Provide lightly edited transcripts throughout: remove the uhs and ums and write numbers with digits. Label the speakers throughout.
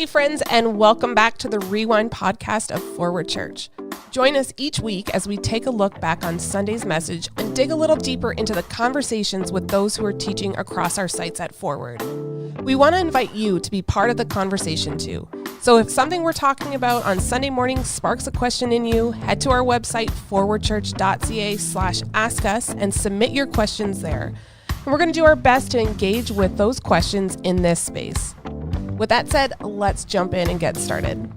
Speaker 1: friends, and welcome back to the Rewind podcast of Forward Church. Join us each week as we take a look back on Sunday's message and dig a little deeper into the conversations with those who are teaching across our sites at Forward. We want to invite you to be part of the conversation too. So if something we're talking about on Sunday morning sparks a question in you, head to our website, forwardchurch.ca/ask us, and submit your questions there. And we're going to do our best to engage with those questions in this space. With that said, let's jump in and get started.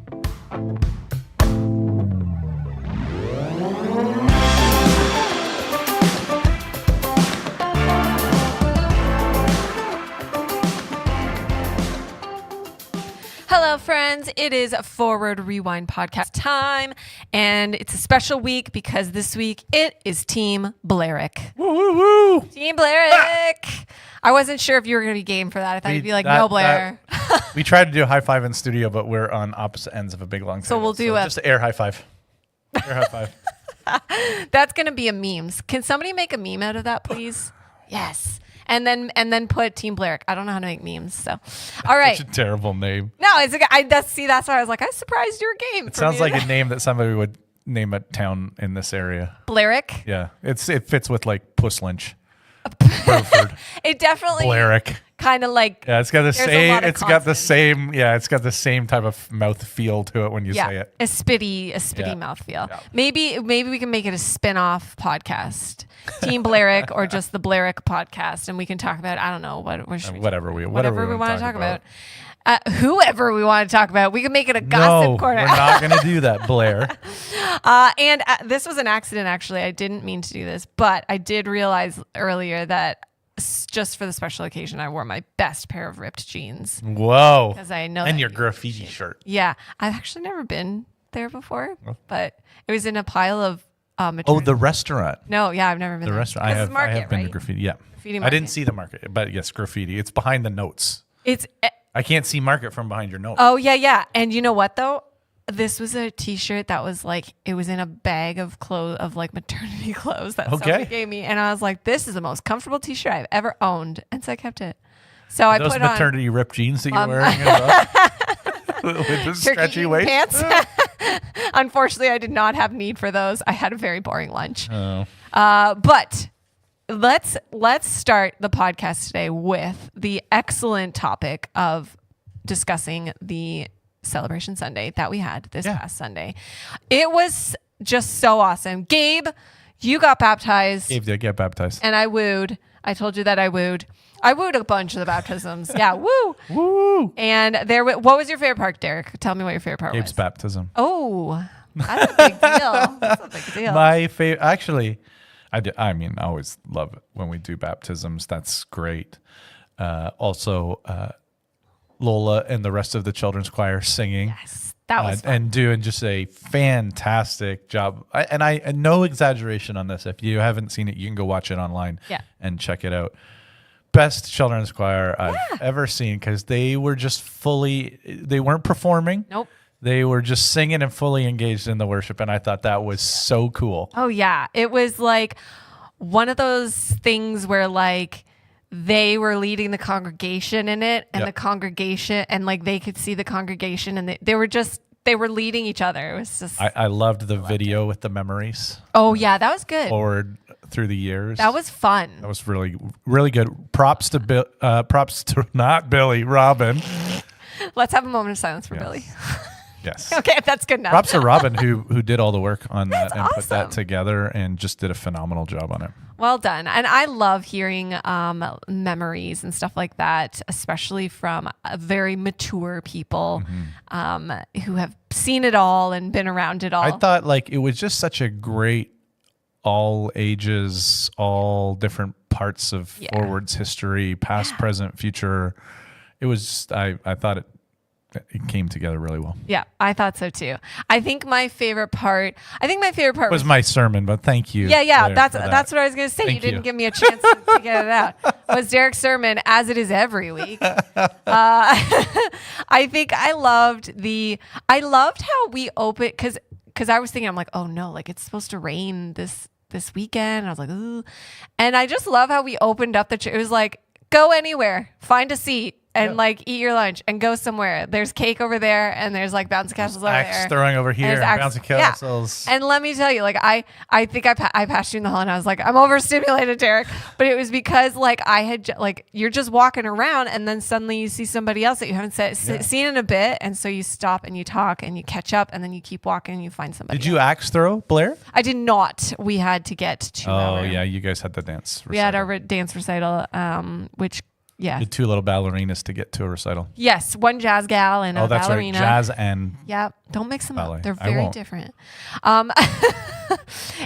Speaker 2: Hello, friends. It is Forward Rewind podcast time, and it's a special week because this week it is Team Blarick.
Speaker 3: Woo, woo, woo.
Speaker 2: Team Blarick. I wasn't sure if you were going to be game for that. I thought you'd be like, no, Blair.
Speaker 3: We tried to do a high five in studio, but we're on opposite ends of a big long table.
Speaker 2: So we'll do
Speaker 3: just air high five. Air high five.
Speaker 2: That's going to be a memes. Can somebody make a meme out of that, please? Yes. And then put Team Blarick. I don't know how to make memes, so all right.
Speaker 3: Such a terrible name.
Speaker 2: No, it's that's why I was like, I surprised you're game.
Speaker 3: It sounds like a name that somebody would name a town in this area.
Speaker 2: Blarick.
Speaker 3: Yeah, it fits with like Puss Lynch. Burford.
Speaker 2: It definitely
Speaker 3: Blarick.
Speaker 2: Kind of like
Speaker 3: Yeah, it's got the same. It's got the
Speaker 2: consonants.
Speaker 3: same. Yeah, it's got the same type of mouth feel to it when you say it.
Speaker 2: a spitty
Speaker 3: Yeah.
Speaker 2: mouthfeel.
Speaker 3: Yeah.
Speaker 2: Maybe we can make it a spin-off podcast, Team Blarick, or just the Blarick podcast, and we can talk about
Speaker 3: Whatever we want to
Speaker 2: talk about. Whoever we want to talk about, we can make it a
Speaker 3: No,
Speaker 2: gossip corner.
Speaker 3: we're not going to do that, Blair.
Speaker 2: And this was an accident, actually. I didn't mean to do this, but I did realize earlier that just for the special occasion, I wore my best pair of ripped jeans.
Speaker 3: Whoa.
Speaker 2: Because I know
Speaker 3: And
Speaker 2: that
Speaker 3: your
Speaker 2: you-
Speaker 3: graffiti shirt.
Speaker 2: Yeah, I've actually never been there before, but it was in a pile of
Speaker 3: Oh,
Speaker 2: maternity.
Speaker 3: the restaurant.
Speaker 2: No, yeah, I've never been
Speaker 3: The
Speaker 2: there.
Speaker 3: restaurant.
Speaker 2: This
Speaker 3: I
Speaker 2: is
Speaker 3: have
Speaker 2: market,
Speaker 3: been to
Speaker 2: right?
Speaker 3: graffiti. Yeah.
Speaker 2: Graffiti
Speaker 3: I
Speaker 2: market.
Speaker 3: didn't see the market, but yes, graffiti. It's behind the notes.
Speaker 2: It's
Speaker 3: I can't see market from behind your notes.
Speaker 2: oh yeah. And you know what though? This was a T-shirt that was like it was in a bag of clothes of like maternity clothes that
Speaker 3: Okay.
Speaker 2: somebody gave me, and I was like, "This is the most comfortable T-shirt I've ever owned," and so I kept it. So I
Speaker 3: Those
Speaker 2: put on
Speaker 3: maternity ripped jeans that you're wearing as well? With the
Speaker 2: turkey
Speaker 3: stretchy
Speaker 2: eating
Speaker 3: waist.
Speaker 2: pants. Unfortunately, I did not have need for those. I had a very boring lunch.
Speaker 3: Oh.
Speaker 2: But let's start the podcast today with the excellent topic of discussing the Celebration Sunday that we had this past Sunday. It was just so awesome. Gabe, you got baptized.
Speaker 3: Gabe did get baptized.
Speaker 2: And I wooed. I told you that I wooed. I wooed a bunch of the baptisms. Yeah, woo.
Speaker 3: Woo!
Speaker 2: And what was your favorite part, Derek? Tell me what your favorite part
Speaker 3: Gabe's
Speaker 2: was.
Speaker 3: baptism.
Speaker 2: Oh, that's a big deal. That's a big deal.
Speaker 3: My favorite, actually, I always love it when we do baptisms. That's great. Also, Lola and the rest of the children's choir singing.
Speaker 2: Yes, that was fun.
Speaker 3: And doing just a fantastic job. I no exaggeration on this. If you haven't seen it, you can go watch it online and check it out. Best children's choir I've ever seen because they were just they weren't performing.
Speaker 2: Nope.
Speaker 3: They were just singing and fully engaged in the worship. And I thought that was so cool.
Speaker 2: Oh, yeah. It was like one of those things where like they were leading the congregation in it and the congregation and like they could see the congregation and they were leading each other. It was just.
Speaker 3: I loved the video with the memories
Speaker 2: Oh, yeah. That was good.
Speaker 3: forward through the years.
Speaker 2: That was fun.
Speaker 3: That was really, really good. Props to not Billy, Robin.
Speaker 2: Let's have a moment of silence for Billy.
Speaker 3: Yes.
Speaker 2: Okay, that's good enough.
Speaker 3: Props to Robin who did all the work on that and put that
Speaker 2: awesome.
Speaker 3: together and just did a phenomenal job on it.
Speaker 2: Well done. And I love hearing memories and stuff like that, especially from very mature people who have seen it all and been around it all.
Speaker 3: I thought like it was just such a great all ages, all different parts of Forward's history, past, present, future. It was just, I thought it came together really well.
Speaker 2: Yeah, I thought so too. I think my favorite part
Speaker 3: It was my sermon, but thank you.
Speaker 2: Yeah,
Speaker 3: Blair,
Speaker 2: that's
Speaker 3: for that.
Speaker 2: that's what I was going to say.
Speaker 3: Thank
Speaker 2: You didn't
Speaker 3: you.
Speaker 2: give me a chance to get it out. Was Derek's sermon, as it is every week. I think I loved how we opened because I was thinking, I'm like, oh no, like it's supposed to rain this weekend. I was like, ooh, and I just love how we opened up the church. It was like, go anywhere, find a seat. and like eat your lunch and go somewhere. There's cake over there and there's like bouncy castles over
Speaker 3: Axe
Speaker 2: there.
Speaker 3: throwing over here, bouncy castles.
Speaker 2: Yeah. And let me tell you, like I think I passed you in the hall and I was like, I'm overstimulated, Derek. But it was because like I had like you're just walking around and then suddenly you see somebody else that you haven't seen in a bit, and so you stop and you talk and you catch up and then you keep walking and you find somebody.
Speaker 3: Did you axe throw, Blair?
Speaker 2: I did not. We had to get to.
Speaker 3: Oh yeah, you guys had the dance.
Speaker 2: We had our dance recital, which. Yeah.
Speaker 3: The two little ballerinas to get to a recital.
Speaker 2: Yes. One jazz gal and a ballerina.
Speaker 3: Right. Jazz and
Speaker 2: yeah. Don't mix them
Speaker 3: ballet.
Speaker 2: up. They're very different.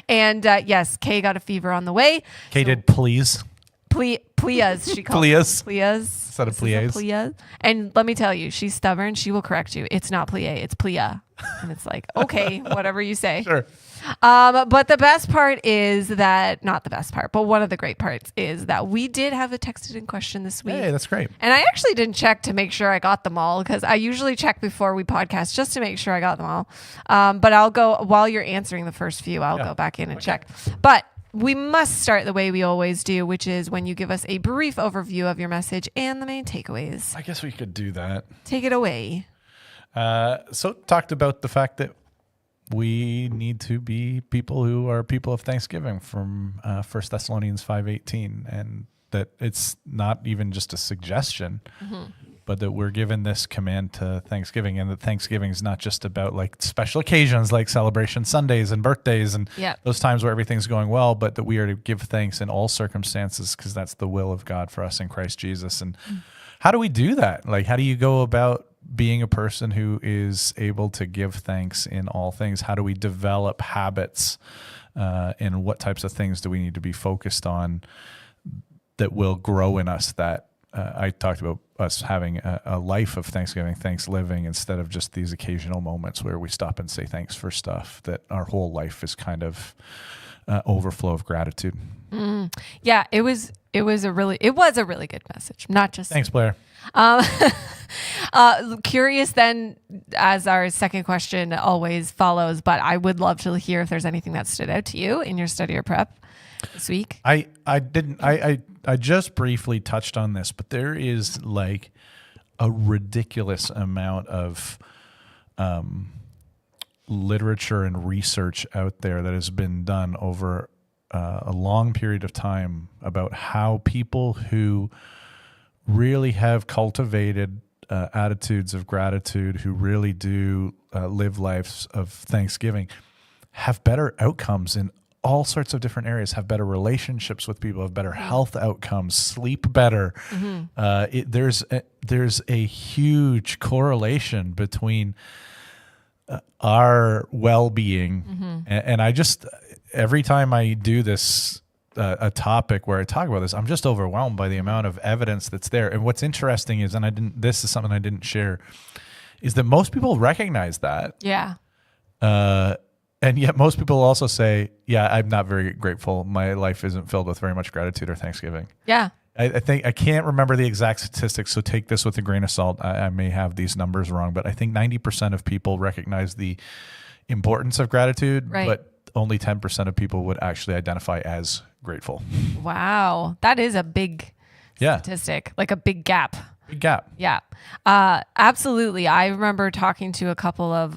Speaker 2: And yes, Kay got a fever on the way.
Speaker 3: Kay did please.
Speaker 2: Plias, she called
Speaker 3: Plias.
Speaker 2: Plias.
Speaker 3: Instead of plies.
Speaker 2: Plias. And let me tell you, she's stubborn. She will correct you. It's not plie, it's plia. And it's like, okay, whatever you say.
Speaker 3: Sure.
Speaker 2: But the best part is that, not the best part, but one of the great parts is that we did have a texted in question this week.
Speaker 3: Hey, that's great.
Speaker 2: And I actually didn't check to make sure I got them all because I usually check before we podcast just to make sure I got them all. But I'll go, while you're answering the first few, I'll go back in and check. But we must start the way we always do, which is when you give us a brief overview of your message and the main takeaways.
Speaker 3: I guess we could do that.
Speaker 2: Take it away.
Speaker 3: So talked about the fact that we need to be people who are people of thanksgiving from 1 Thessalonians 5:18, and that it's not even just a suggestion, but that we're given this command to Thanksgiving, and that Thanksgiving is not just about like special occasions like celebration Sundays and birthdays and those times where everything's going well, but that we are to give thanks in all circumstances because that's the will of God for us in Christ Jesus. And how do we do that? Like, how do you go about being a person who is able to give thanks in all things? How do we develop habits, and what types of things do we need to be focused on that will grow in us? That I talked about us having a life of Thanksgiving, thanks living, instead of just these occasional moments where we stop and say thanks for stuff, that our whole life is kind of overflow of gratitude.
Speaker 2: Yeah, it was a really good message. Not just
Speaker 3: thanks, Blair.
Speaker 2: Curious then, as our second question always follows, but I would love to hear if there's anything that stood out to you in your study or prep this week.
Speaker 3: I just briefly touched on this, but there is like a ridiculous amount of literature and research out there that has been done over a long period of time about how people who really have cultivated attitudes of gratitude, who really do live lives of thanksgiving, have better outcomes in all sorts of different areas, have better relationships with people, have better health outcomes, sleep better. There's a huge correlation between our well-being. And I just, every time I do this, a topic where I talk about this, I'm just overwhelmed by the amount of evidence that's there. And what's interesting is, this is something I didn't share, is that most people recognize that.
Speaker 2: Yeah.
Speaker 3: And yet most people also say, yeah, I'm not very grateful. My life isn't filled with very much gratitude or thanksgiving.
Speaker 2: Yeah.
Speaker 3: I think, I can't remember the exact statistics, so take this with a grain of salt. I may have these numbers wrong, but I think 90% of people recognize the importance of gratitude, but only 10% of people would actually identify as grateful. Wow.
Speaker 2: That is a big statistic, like a big gap.
Speaker 3: Big gap.
Speaker 2: Yeah. Absolutely. I remember talking to a couple of,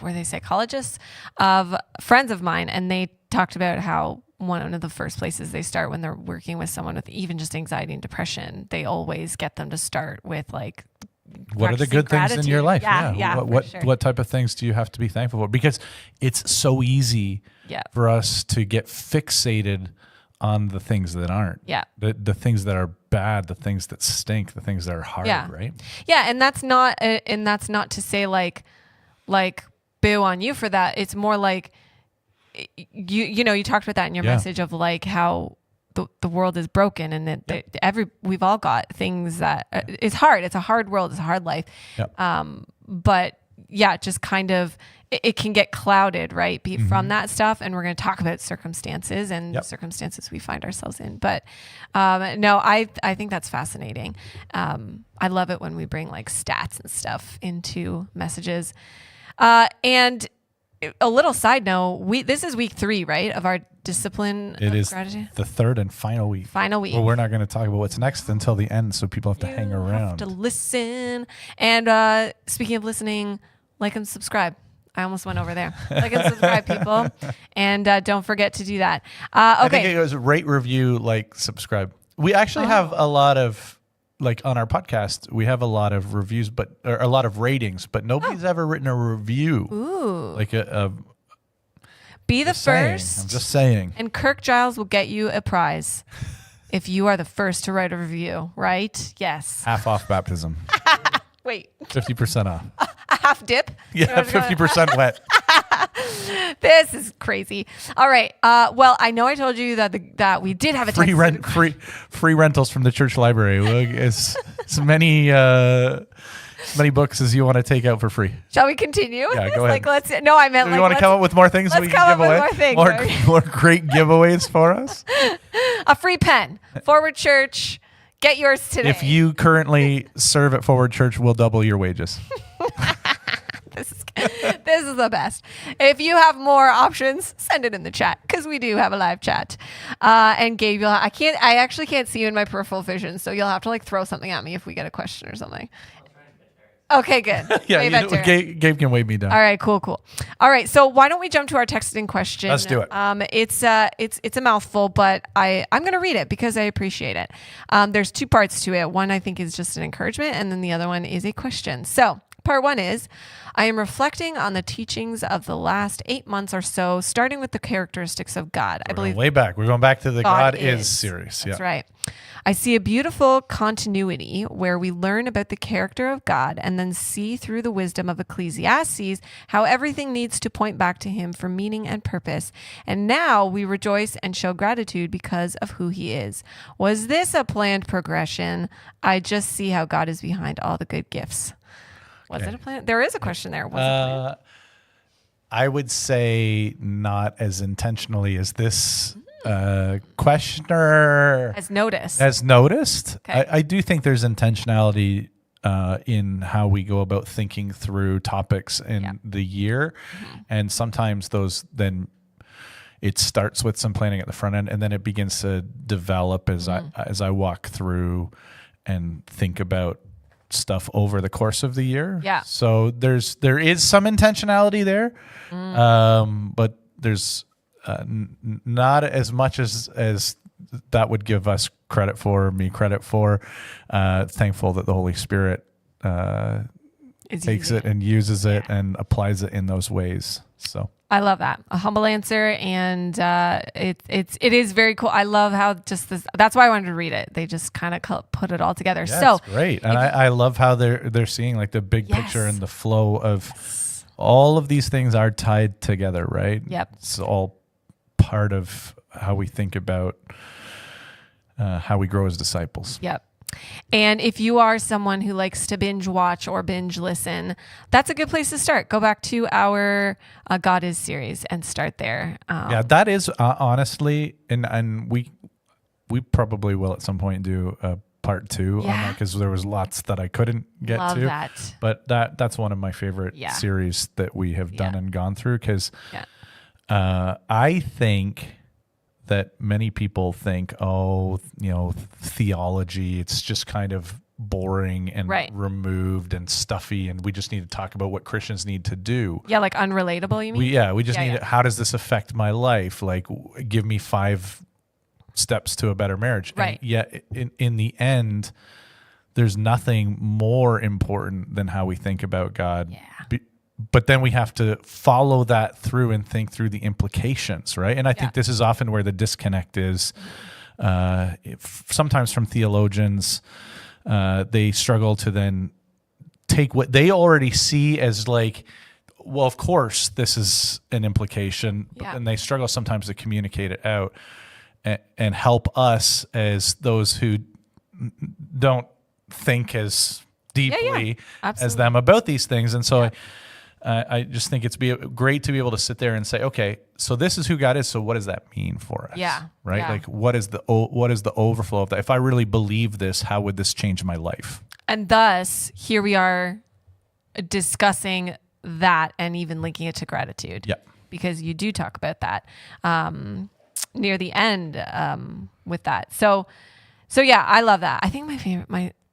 Speaker 2: were they psychologists, of friends of mine, and they talked about how one of the first places they start when they're working with someone with even just anxiety and depression, they always get them to start with like,
Speaker 3: what are the good things in your life?
Speaker 2: Yeah.
Speaker 3: What type of things do you have to be thankful for? Because it's so easy for us to get fixated on the things that aren't.
Speaker 2: Yeah.
Speaker 3: The things that are bad, the things that stink, the things that are hard, right?
Speaker 2: Yeah, and that's not to say like boo on you for that. It's more like you talked about that in your message of like how the world is broken, and that we've all got things that it's hard. It's a hard world. It's a hard life. But yeah, just kind of it can get clouded, right? From that stuff. And we're going to talk about circumstances and circumstances we find ourselves in. But no, I think that's fascinating. I love it when we bring like stats and stuff into messages. And a little side note, this is week 3, right, of our discipline
Speaker 3: It
Speaker 2: of
Speaker 3: is
Speaker 2: gratitude.
Speaker 3: the third and final week.
Speaker 2: Final week.
Speaker 3: Well, we're not going to talk about what's next until the end, so people have to hang around.
Speaker 2: Have to listen. And speaking of listening, like and subscribe. I almost went over there. Like and subscribe, people. And don't forget to do that.
Speaker 3: I
Speaker 2: Okay.
Speaker 3: think it goes rate, review, like, subscribe. We actually have a lot of, like, on our podcast, we have a lot of reviews, or a lot of ratings, but nobody's ever written a review.
Speaker 2: Ooh.
Speaker 3: Like
Speaker 2: Be the first.
Speaker 3: I'm just saying.
Speaker 2: And Kirk Giles will get you a prize if you are the first to write a review, right? Yes.
Speaker 3: Half off baptism.
Speaker 2: Wait.
Speaker 3: 50% off.
Speaker 2: A half dip?
Speaker 3: Yeah, 50% wet.
Speaker 2: This is crazy. All right. Well, I know I told you that we did have a
Speaker 3: free rentals from the church library. As many books as you want to take out for free.
Speaker 2: Shall we continue?
Speaker 3: Yeah, go ahead.
Speaker 2: I meant
Speaker 3: we want to come up with more things we can give away. More great giveaways for us.
Speaker 2: A free pen. Forward Church. Get yours today.
Speaker 3: If you currently serve at Forward Church, we'll double your wages.
Speaker 2: This is the best. If you have more options, send it in the chat because we do have a live chat. And Gabe, I actually can't see you in my peripheral vision, so you'll have to like throw something at me if we get a question or something. Okay, good.
Speaker 3: Yeah, Gabe can wave me down.
Speaker 2: All right, cool. All right, so why don't we jump to our texting question?
Speaker 3: Let's do it.
Speaker 2: It's a mouthful, but I'm going to read it because I appreciate it. There's two parts to it. One I think is just an encouragement, and then the other one is a question. So part one is, I am reflecting on the teachings of the last 8 months or so, starting with the characteristics of God. I believe
Speaker 3: way back. We're going back to the God is series.
Speaker 2: That's right. I see a beautiful continuity where we learn about the character of God and then see through the wisdom of Ecclesiastes how everything needs to point back to him for meaning and purpose. And now we rejoice and show gratitude because of who he is. Was this a planned progression? I just see how God is behind all the good gifts. Was it a plan? There is a question there. Was it planned?
Speaker 3: I would say not as intentionally as this questioner
Speaker 2: Has noticed.
Speaker 3: Okay. I do think there's intentionality in how we go about thinking through topics in the year. Mm-hmm. And sometimes it starts with some planning at the front end, and then it begins to develop as I walk through and think about stuff over the course of the year.
Speaker 2: Yeah.
Speaker 3: So there is some intentionality there, but there's not as much as that would give us credit for, thankful that the Holy Spirit takes it and uses it and applies it in those ways. So
Speaker 2: I love that. A humble answer, and it is very cool. I love how just this. That's why I wanted to read it. They just kind of put it all together.
Speaker 3: Yeah,
Speaker 2: so
Speaker 3: it's great, and I love how they're seeing like the big picture and the flow of all of these things are tied together, right?
Speaker 2: Yep.
Speaker 3: It's all part of how we think about how we grow as disciples.
Speaker 2: Yep. And if you are someone who likes to binge watch or binge listen, that's a good place to start. Go back to our God is series and start there.
Speaker 3: Yeah, that is honestly, and we probably will at some point do a part 2 on that because there was lots that I couldn't get
Speaker 2: Love
Speaker 3: to.
Speaker 2: that.
Speaker 3: But that's one of my favorite series that we have done and gone through because I think that many people think, theology, it's just kind of boring and removed and stuffy, and we just need to talk about what Christians need to do.
Speaker 2: Yeah, like unrelatable, you mean?
Speaker 3: We just need how does this affect my life? Like, give me 5 steps to a better marriage.
Speaker 2: Right.
Speaker 3: And yet, in the end, there's nothing more important than how we think about God.
Speaker 2: Yeah.
Speaker 3: But then we have to follow that through and think through the implications, right? And I think this is often where the disconnect is. Sometimes from theologians, they struggle to then take what they already see as like, well, of course, this is an implication, and they struggle sometimes to communicate it out and help us as those who don't think as deeply as them about these things. And so I just think it's great to be able to sit there and say, okay, so this is who God is. So what does that mean for us?
Speaker 2: Yeah.
Speaker 3: Right.
Speaker 2: Yeah.
Speaker 3: Like what is the overflow of that? If I really believe this, how would this change my life?
Speaker 2: And thus here we are discussing that and even linking it to gratitude.
Speaker 3: Yeah.
Speaker 2: Because you do talk about that. near the end with that. So yeah, I love that. I think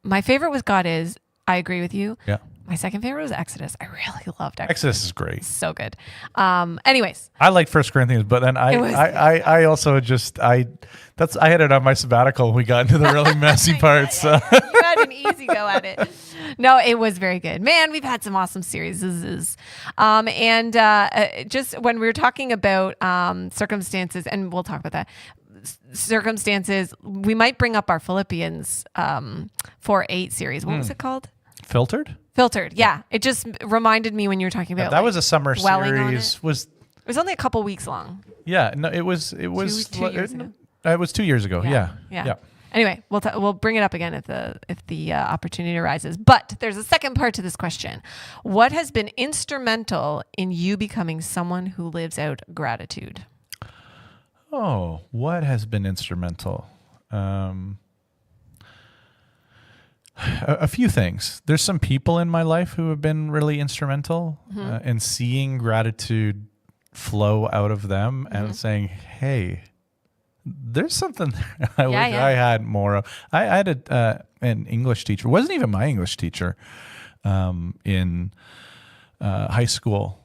Speaker 2: my favorite was God Is. I agree with you.
Speaker 3: Yeah.
Speaker 2: My second favorite was Exodus. I really loved Exodus.
Speaker 3: Exodus is great.
Speaker 2: So good. Anyways,
Speaker 3: I like 1 Corinthians, but then I also just I had it on my sabbatical when we got into the really messy parts. So.
Speaker 2: You had an easy go at it. No, it was very good. Man, we've had some awesome series. And just when we were talking about circumstances, and we'll talk about that, circumstances, we might bring up our Philippians 4:8 series. What was it called?
Speaker 3: Filtered?
Speaker 2: Filtered, yeah. It just reminded me when you were talking about
Speaker 3: that was a summer
Speaker 2: series.
Speaker 3: It was
Speaker 2: only a couple weeks long.
Speaker 3: Yeah, no, it was
Speaker 2: 2 years ago.
Speaker 3: It was 2 years ago. Yeah.
Speaker 2: Anyway, we'll bring it up again if the opportunity arises. But there's a second part to this question. What has been instrumental in you becoming someone who lives out gratitude?
Speaker 3: Oh, what has been instrumental? A few things. There's some people in my life who have been really instrumental in seeing gratitude flow out of them and saying, hey, there's something I wish I had more of. I had an English teacher. It wasn't even my English teacher in high school.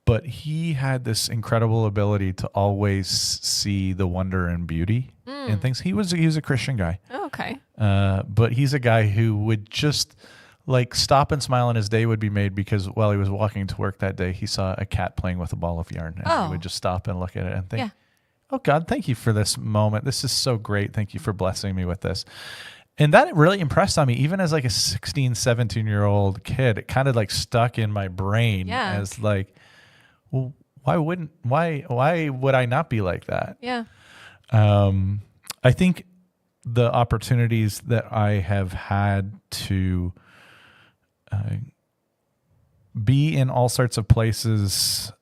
Speaker 3: But he had this incredible ability to always see the wonder and beauty in things. He was a Christian guy.
Speaker 2: Oh, okay.
Speaker 3: But he's a guy who would just like stop and smile, and his day would be made because while he was walking to work that day, he saw a cat playing with a ball of yarn, and he would just stop and look at it and think, "Oh God, thank you for this moment. This is so great. Thank you for blessing me with this." And that really impressed on me, even as like a 16, 17-year-old kid. It kind of like stuck in my brain as like, well, why would I not be like that?
Speaker 2: Yeah.
Speaker 3: I think the opportunities that I have had to be in all sorts of places,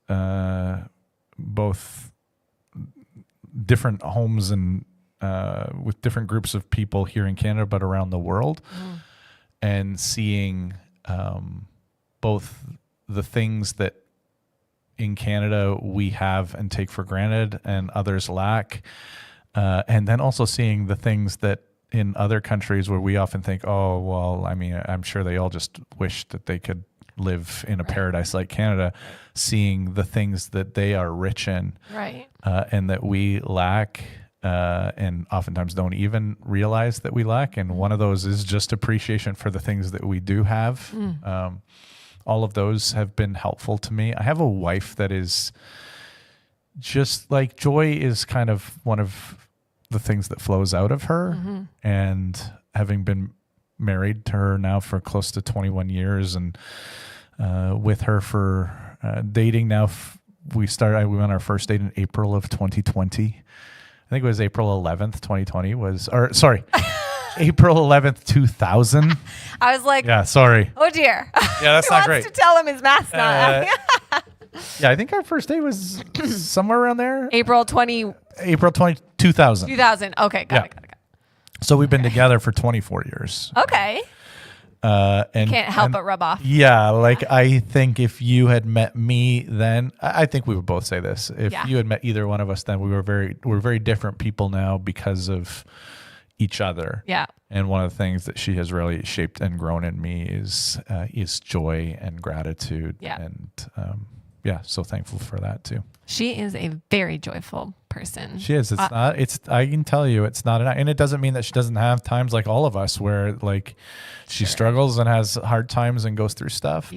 Speaker 3: both different homes and with different groups of people here in Canada, but around the world, and seeing both the things that in Canada we have and take for granted and others lack, and then also seeing the things that in other countries where we often think, oh, well, I mean, I'm sure they all just wish that they could live in a paradise like Canada, seeing the things that they are rich in, and that we lack, and oftentimes don't even realize that we lack. And one of those is just appreciation for the things that we do have. All of those have been helpful to me. I have a wife that is just like, joy is kind of one of the things that flows out of her. And having been married to her now for close to 21 years and with her for dating now, we went our first date in April of 2020. I think it was April 11th, 2020 April 11th, 2000.
Speaker 2: I was like,
Speaker 3: yeah, sorry.
Speaker 2: Oh dear.
Speaker 3: Yeah, that's not great.
Speaker 2: To tell him his math's not.
Speaker 3: Yeah, I think our first date was somewhere around there.
Speaker 2: April 20,
Speaker 3: 2000.
Speaker 2: 2000. Okay, got it.
Speaker 3: So we've been together for 24 years.
Speaker 2: Okay.
Speaker 3: And
Speaker 2: can't help but rub off.
Speaker 3: Yeah, like I think if you had met me then, I think we would both say this. If you had met either one of us then, we're very different people now because of each other.
Speaker 2: Yeah.
Speaker 3: And one of the things that she has really shaped and grown in me is joy and gratitude.
Speaker 2: Yeah.
Speaker 3: And so thankful for that too.
Speaker 2: She is a very joyful person.
Speaker 3: She is. I can tell you it's not, and it doesn't mean that she doesn't have times like all of us where like she struggles and has hard times and goes through stuff.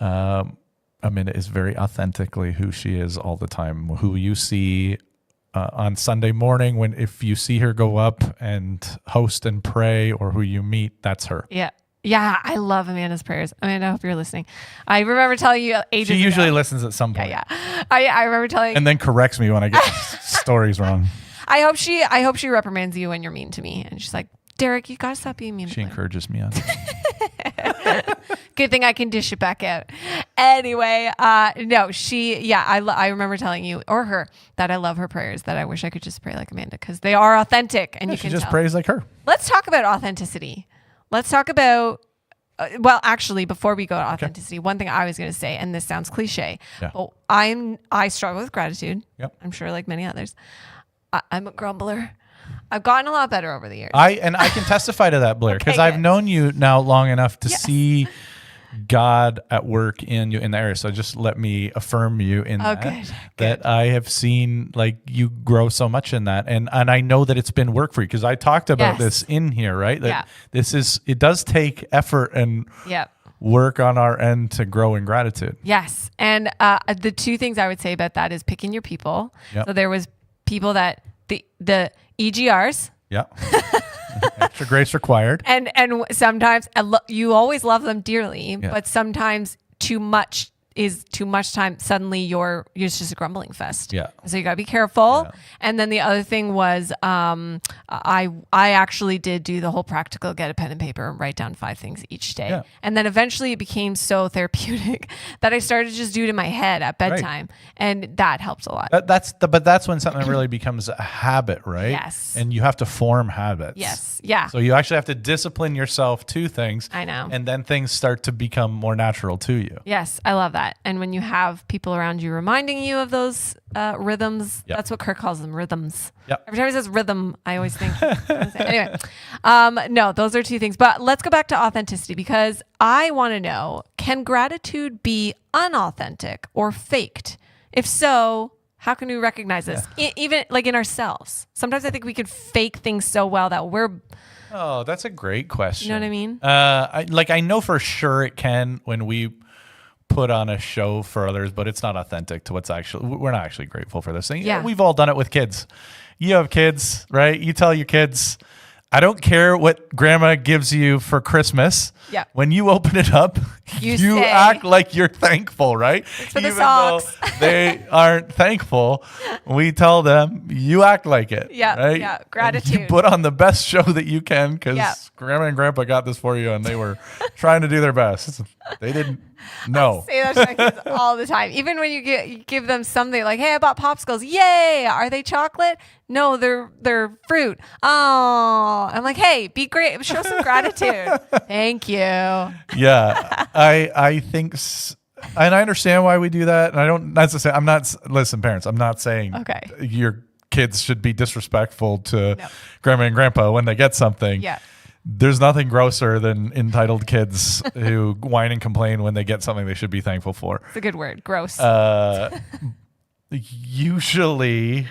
Speaker 3: Amanda is very authentically who she is all the time. Who you see on Sunday morning if you see her go up and host and pray, or who you meet, that's her.
Speaker 2: Yeah. Yeah, I love Amanda's prayers. Amanda, I hope you're listening. I remember telling you ages ago.
Speaker 3: She usually listens at some point.
Speaker 2: Yeah. I remember telling
Speaker 3: and then corrects me when I get stories wrong.
Speaker 2: I hope she reprimands you when you're mean to me. And she's like, Derek, you gotta stop being mean.
Speaker 3: She encourages me on it.
Speaker 2: Good thing I can dish it back out. Anyway, no, I remember telling you or her that I love her prayers, that I wish I could just pray like Amanda because they are authentic and you can
Speaker 3: she just
Speaker 2: tell.
Speaker 3: prays like her.
Speaker 2: Let's talk about authenticity. Let's talk about well, actually, before we go to authenticity, one thing I was going to say, and this sounds cliche, but I struggle with gratitude.
Speaker 3: Yep.
Speaker 2: I'm sure like many others. I'm a grumbler. I've gotten a lot better over the years.
Speaker 3: I can testify to that, Blair, because I've known you now long enough to see God at work in you in the area. So just let me affirm you in that I have seen like you grow so much in that. And I know that it's been work for you because I talked about this in here, right? That it does take effort and work on our end to grow in gratitude.
Speaker 2: Yes. And the two things I would say about that is picking your people.
Speaker 3: Yep.
Speaker 2: So there was people that the EGRs.
Speaker 3: Yeah. Extra grace required.
Speaker 2: And sometimes you always love them dearly, but sometimes too much is too much time. Suddenly you're just a grumbling fest.
Speaker 3: Yeah.
Speaker 2: So you gotta be careful. Yeah. And then the other thing was, I actually did do the whole practical, get a pen and paper and write down 5 things each day. Yeah. And then eventually it became so therapeutic that I started to just do it in my head at bedtime. Right. And that helps a lot.
Speaker 3: But that's when something really becomes a habit, right?
Speaker 2: Yes.
Speaker 3: And you have to form habits.
Speaker 2: Yes. Yeah.
Speaker 3: So you actually have to discipline yourself to things.
Speaker 2: I know.
Speaker 3: And then things start to become more natural to you.
Speaker 2: Yes. I love that. And when you have people around you reminding you of those rhythms, that's what Kirk calls them, rhythms.
Speaker 3: Yep.
Speaker 2: Every time he says rhythm, I always think. Anyway, no, those are 2 things. But let's go back to authenticity because I want to know, can gratitude be unauthentic or faked? If so, how can we recognize this? Even like in ourselves. Sometimes I think we could fake things so well that we're...
Speaker 3: Oh, that's a great question.
Speaker 2: You know what I mean?
Speaker 3: I know for sure it can when we put on a show for others, but it's not authentic to we're not actually grateful for this thing.
Speaker 2: Yeah.
Speaker 3: We've all done it with kids. You have kids, right? You tell your kids, I don't care what grandma gives you for Christmas.
Speaker 2: Yeah.
Speaker 3: When you open it up, you act like you're thankful, right?
Speaker 2: It's for the socks.
Speaker 3: Though they aren't thankful, we tell them, you act like it.
Speaker 2: Yeah.
Speaker 3: Right?
Speaker 2: Yeah. Gratitude.
Speaker 3: And you put on the best show that you can because grandma and grandpa got this for you and they were trying to do their best. They didn't know.
Speaker 2: I say that to my kids all the time. Even when you give them something like, hey, I bought popsicles. Yay. Are they chocolate? No, they're fruit. Oh, I'm like, hey, be great. Show some gratitude. Thank you.
Speaker 3: Yeah. I think, and I understand why we do that. And I don't necessarily, listen, parents, I'm not saying your kids should be disrespectful to grandma and grandpa when they get something.
Speaker 2: Yeah.
Speaker 3: There's nothing grosser than entitled kids who whine and complain when they get something they should be thankful for.
Speaker 2: It's a good word. Gross.
Speaker 3: Usually,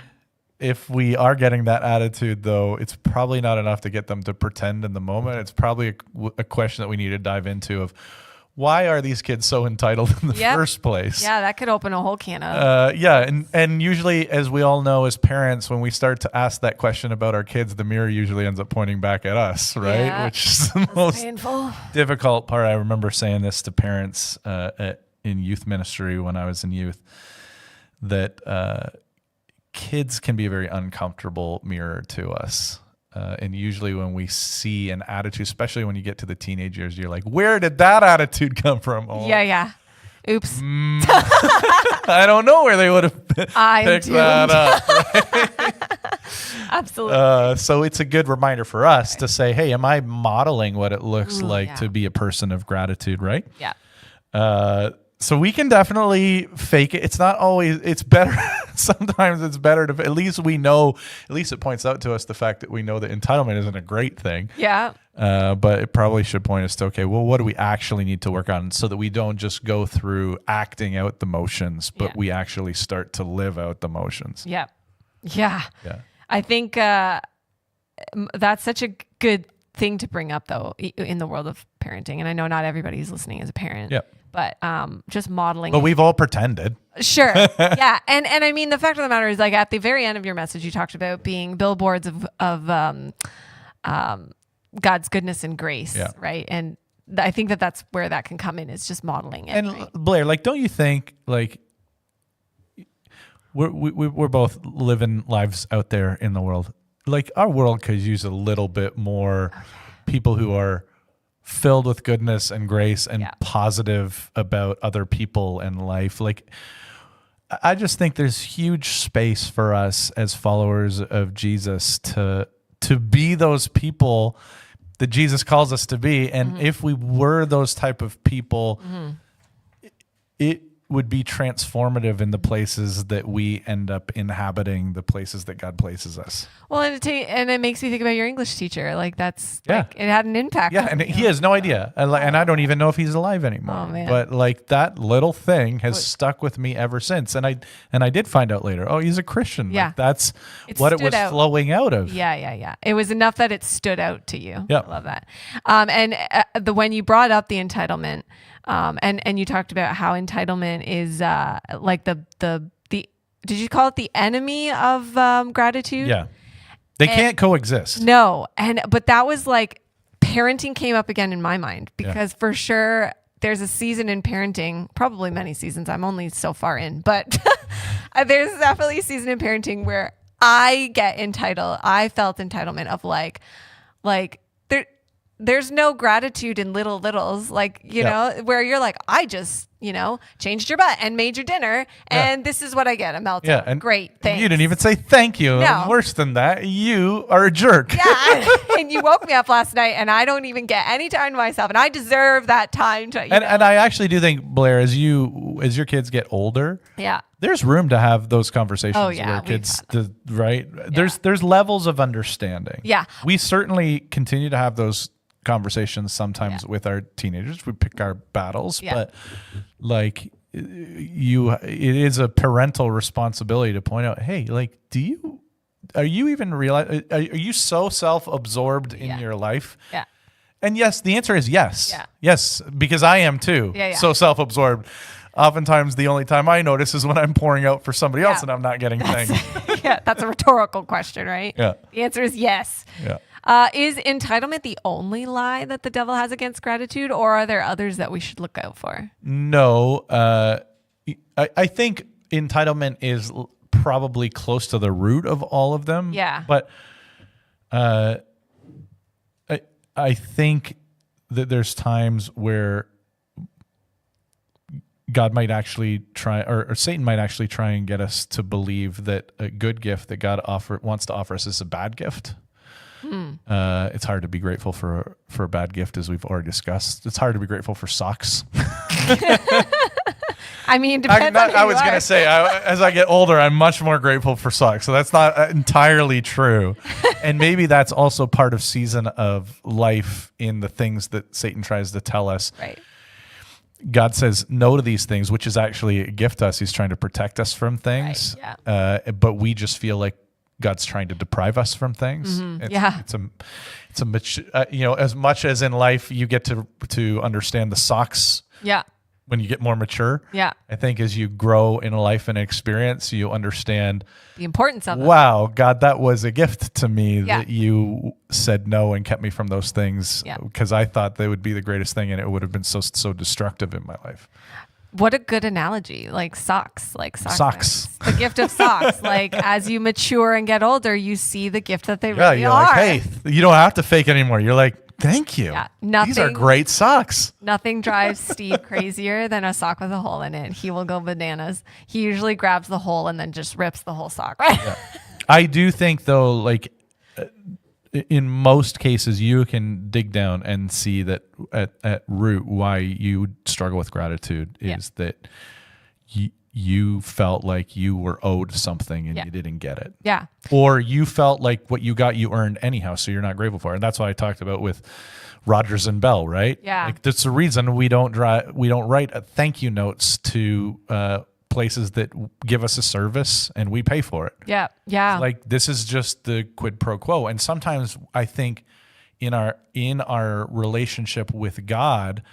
Speaker 3: if we are getting that attitude, though, it's probably not enough to get them to pretend in the moment. It's probably a question that we need to dive into of why are these kids so entitled in the first place?
Speaker 2: Yeah, that could open a whole can of.
Speaker 3: And usually, as we all know as parents, when we start to ask that question about our kids, the mirror usually ends up pointing back at us, right?
Speaker 2: Yeah,
Speaker 3: which is the most
Speaker 2: painful.
Speaker 3: Difficult part. I remember saying this to parents in youth ministry when I was in youth, that kids can be a very uncomfortable mirror to us. And usually when we see an attitude, especially when you get to the teenage years, you're like, where did that attitude come from? Oh,
Speaker 2: yeah. Oops.
Speaker 3: I don't know where they would have picked that up. Right?
Speaker 2: Absolutely.
Speaker 3: So it's a good reminder for us to say, hey, am I modeling what it looks like to be a person of gratitude, right?
Speaker 2: Yeah.
Speaker 3: So we can definitely fake it. It's not always, it's better. Sometimes it's better to, at least we know, at least it points out to us the fact that we know that entitlement isn't a great thing.
Speaker 2: Yeah.
Speaker 3: But it probably should point us to, okay, well, what do we actually need to work on so that we don't just go through acting out the motions, but we actually start to live out the motions.
Speaker 2: Yeah. Yeah. Yeah. I think that's such a good thing to bring up, though, in the world of parenting. And I know not everybody's listening as a parent.
Speaker 3: Yeah.
Speaker 2: But just modeling.
Speaker 3: But we've all pretended.
Speaker 2: Sure. Yeah. And I mean, the fact of the matter is, like, at the very end of your message, you talked about being billboards of God's goodness and grace, right? And I think that's where that can come in, is just modeling it.
Speaker 3: And
Speaker 2: right?
Speaker 3: Blair, like, don't you think, like, we're both living lives out there in the world. Like, our world could use a little bit more people who are filled with goodness and grace and positive about other people and life. Like, I just think there's huge space for us as followers of Jesus to be those people that Jesus calls us to be. And if we were those type of people, it would be transformative in the places that we end up inhabiting, the places that God places us.
Speaker 2: Well, and it makes me think about your English teacher. Like like, it had an impact.
Speaker 3: Yeah, and he has no idea, and I don't even know if he's alive anymore.
Speaker 2: Oh, man.
Speaker 3: But like that little thing has stuck with me ever since. And I did find out later. Oh, he's a Christian.
Speaker 2: Yeah,
Speaker 3: like, that's what it was flowing out of.
Speaker 2: Yeah. It was enough that it stood out to you.
Speaker 3: Yeah,
Speaker 2: I love that. When you brought up the entitlement. And you talked about how entitlement is like the did you call it the enemy of gratitude?
Speaker 3: Yeah, they can't coexist.
Speaker 2: No, but that was like parenting came up again in my mind because for sure there's a season in parenting, probably many seasons. I'm only so far in, but there's definitely a season in parenting where I get entitled. I felt entitlement of like. There's no gratitude in littles, like, you know, where you're like, I just, changed your butt and made your dinner. And this is what I get. A meltdown. Yeah. And great. Thanks.
Speaker 3: You didn't even say thank you. No. Worse than that, you are a jerk.
Speaker 2: Yeah. And you woke me up last night and I don't even get any time to myself. And I deserve that time to,
Speaker 3: and I actually do think, Blair, as your kids get older.
Speaker 2: Yeah.
Speaker 3: There's room to have those conversations
Speaker 2: where
Speaker 3: kids, right? Yeah. There's levels of understanding.
Speaker 2: Yeah.
Speaker 3: We certainly continue to have those conversations sometimes with our teenagers. We pick our battles, but like it is a parental responsibility to point out, hey, like, are you even realize, are you so self-absorbed in your life?
Speaker 2: Yeah.
Speaker 3: And yes, the answer is yes.
Speaker 2: Yeah.
Speaker 3: Yes, because I am too.
Speaker 2: Yeah.
Speaker 3: So self-absorbed. Oftentimes the only time I notice is when I'm pouring out for somebody else and I'm not getting things.
Speaker 2: Yeah, that's a rhetorical question, right?
Speaker 3: Yeah.
Speaker 2: The answer is yes.
Speaker 3: Yeah.
Speaker 2: Is entitlement the only lie that the devil has against gratitude, or are there others that we should look out for?
Speaker 3: No. I think entitlement is probably close to the root of all of them.
Speaker 2: Yeah.
Speaker 3: But I think that there's times where God might actually try, or Satan might actually try and get us to believe that a good gift that God wants to offer us is a bad gift. It's hard to be grateful for a bad gift, as we've already discussed. It's hard to be grateful for socks.
Speaker 2: I mean, depends on who
Speaker 3: I was going to say, as I get older, I'm much more grateful for socks. So that's not entirely true. And maybe that's also part of season of life in the things that Satan tries to tell us.
Speaker 2: Right.
Speaker 3: God says no to these things, which is actually a gift to us. He's trying to protect us from things.
Speaker 2: Right, yeah.
Speaker 3: But we just feel like God's trying to deprive us from things.
Speaker 2: Mm-hmm.
Speaker 3: As much as in life you get to understand the socks.
Speaker 2: Yeah.
Speaker 3: When you get more mature.
Speaker 2: Yeah.
Speaker 3: I think as you grow in life and experience, you understand
Speaker 2: the importance of it.
Speaker 3: Wow, God, that was a gift to me that you said no and kept me from those things because I thought they would be the greatest thing and it would have been so destructive in my life.
Speaker 2: What a good analogy. Like socks.
Speaker 3: Socks.
Speaker 2: The gift of socks. Like as you mature and get older, you see the gift that they really
Speaker 3: you're
Speaker 2: are.
Speaker 3: Like, hey, you don't have to fake anymore. You're like, thank you.
Speaker 2: Yeah,
Speaker 3: these are great socks.
Speaker 2: Nothing drives Steve crazier than a sock with a hole in it. He will go bananas. He usually grabs the hole and then just rips the whole sock. Right?
Speaker 3: Yeah. I do think though, like in most cases, you can dig down and see that at root why you struggle with gratitude is that you felt like you were owed something and you didn't get it.
Speaker 2: Yeah.
Speaker 3: Or you felt like what you got, you earned anyhow, so you're not grateful for it. And that's what I talked about with Rogers and Bell, right?
Speaker 2: Yeah.
Speaker 3: Like that's the reason we don't write thank you notes to places that give us a service and we pay for it.
Speaker 2: Yeah. Yeah.
Speaker 3: It's like this is just the quid pro quo. And sometimes I think in our relationship with God,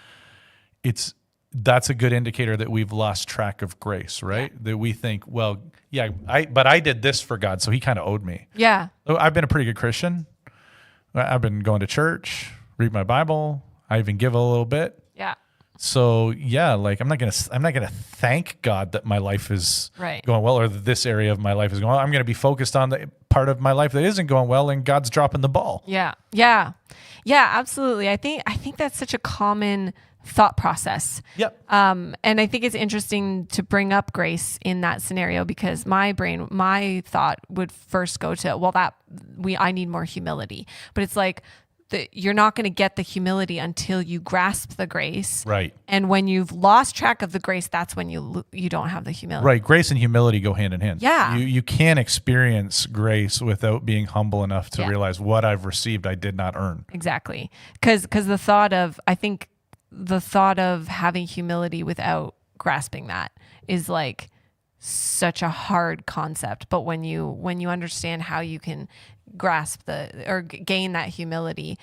Speaker 3: that's a good indicator that we've lost track of grace, right? Yeah. That we think, well, but I did this for God, so he kind of owed me.
Speaker 2: Yeah.
Speaker 3: I've been a pretty good Christian. I've been going to church, read my Bible. I even give a little bit.
Speaker 2: Yeah.
Speaker 3: So like I'm not gonna thank God that my life is going well or that this area of my life is going well. I'm gonna be focused on the part of my life that isn't going well, and God's dropping the ball.
Speaker 2: Yeah. Yeah. Yeah. Absolutely. I think that's such a common thought process.
Speaker 3: Yep.
Speaker 2: And I think it's interesting to bring up grace in that scenario because my thought would first go to, I need more humility. But it's like you're not going to get the humility until you grasp the grace.
Speaker 3: Right.
Speaker 2: And when you've lost track of the grace, that's when you don't have the humility.
Speaker 3: Right. Grace and humility go hand in hand.
Speaker 2: Yeah.
Speaker 3: You can't experience grace without being humble enough to realize what I've received I did not earn.
Speaker 2: Exactly. Because the thought of having humility without grasping that is like such a hard concept. But when you understand how you can grasp gain that humility,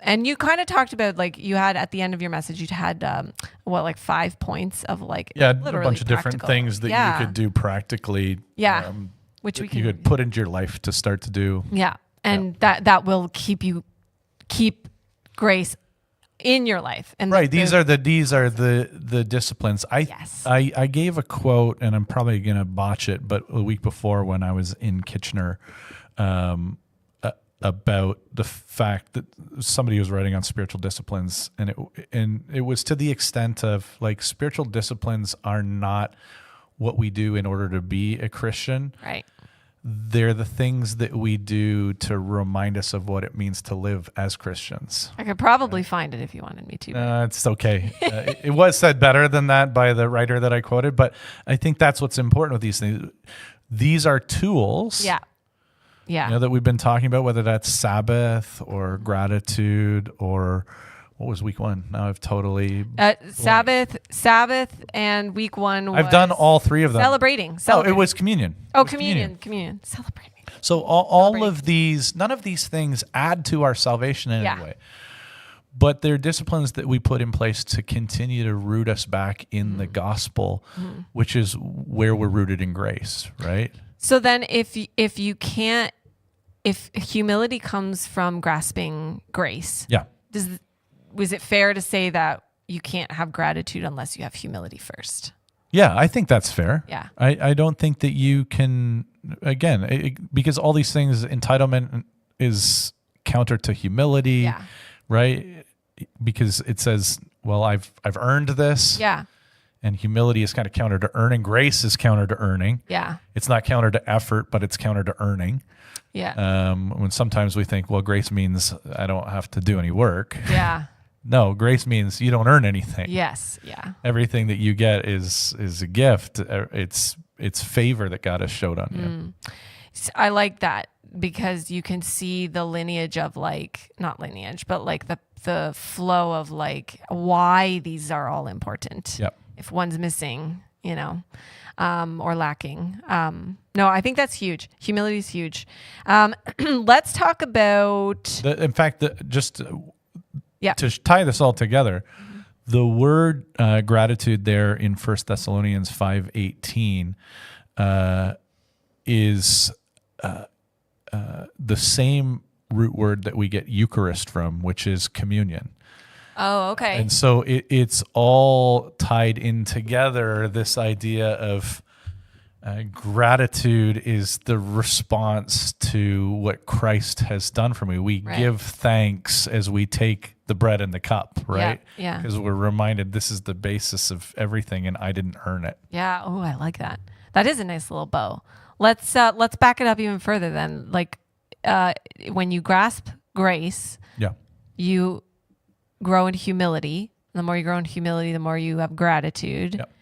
Speaker 2: and you kind of talked about, like, you had at the end of your message, you had like 5 points of like
Speaker 3: a
Speaker 2: literally
Speaker 3: bunch of different things that you could do practically.
Speaker 2: Which you
Speaker 3: could put into your life to start to do.
Speaker 2: Yeah, and that will keep grace in your life. And
Speaker 3: right. These are the disciplines. I gave a quote, and I'm probably going to botch it, but a week before when I was in Kitchener, about the fact that somebody was writing on spiritual disciplines, and it was to the extent of, like, spiritual disciplines are not what we do in order to be a Christian.
Speaker 2: Right.
Speaker 3: They're the things that we do to remind us of what it means to live as Christians.
Speaker 2: I could probably find it if you wanted me to.
Speaker 3: It's okay. It was said better than that by the writer that I quoted, but I think that's what's important with these things. These are tools.
Speaker 2: Yeah. Yeah.
Speaker 3: That we've been talking about, whether that's Sabbath or gratitude or what was week 1? Now I've totally
Speaker 2: Sabbath, and week 1 was
Speaker 3: I've done all 3 of them.
Speaker 2: Celebrating.
Speaker 3: Oh, it was communion.
Speaker 2: Communion. Celebrating.
Speaker 3: So all of these, none of these things add to our salvation in any way. But they're disciplines that we put in place to continue to root us back in the gospel, which is where we're rooted in grace, right?
Speaker 2: So then if humility comes from grasping grace, was it fair to say that you can't have gratitude unless you have humility first?
Speaker 3: Yeah, I think that's fair.
Speaker 2: Yeah.
Speaker 3: I don't think that you can, again, because all these things, entitlement is counter to humility, right? Because it says, well, I've earned this.
Speaker 2: Yeah.
Speaker 3: And humility is kind of counter to earning. Grace is counter to earning.
Speaker 2: Yeah.
Speaker 3: It's not counter to effort, but it's counter to earning.
Speaker 2: Yeah.
Speaker 3: When sometimes we think, well, grace means I don't have to do any work.
Speaker 2: Yeah.
Speaker 3: No, grace means you don't earn anything.
Speaker 2: Yes. Yeah.
Speaker 3: Everything that you get is a gift. It's favor that God has showed on you.
Speaker 2: I like that because you can see the lineage of, like, not lineage, but like the flow of, like, why these are all important.
Speaker 3: Yep.
Speaker 2: If one's missing, or lacking. No, I think that's huge. Humility is huge. Let's talk about. To
Speaker 3: tie this all together, the word gratitude there in 1 Thessalonians 5:18 is the same root word that we get Eucharist from, which is communion.
Speaker 2: Oh, okay.
Speaker 3: And so it's all tied in together, this idea of gratitude is the response to what Christ has done for me. We give thanks as we take the bread and the cup, right?
Speaker 2: Yeah.
Speaker 3: Because we're reminded this is the basis of everything and I didn't earn it.
Speaker 2: Yeah. Oh, I like that. That is a nice little bow. Let's back it up even further then. Like, when you grasp grace, you grow in humility. The more you grow in humility, the more you have gratitude.
Speaker 3: Yep.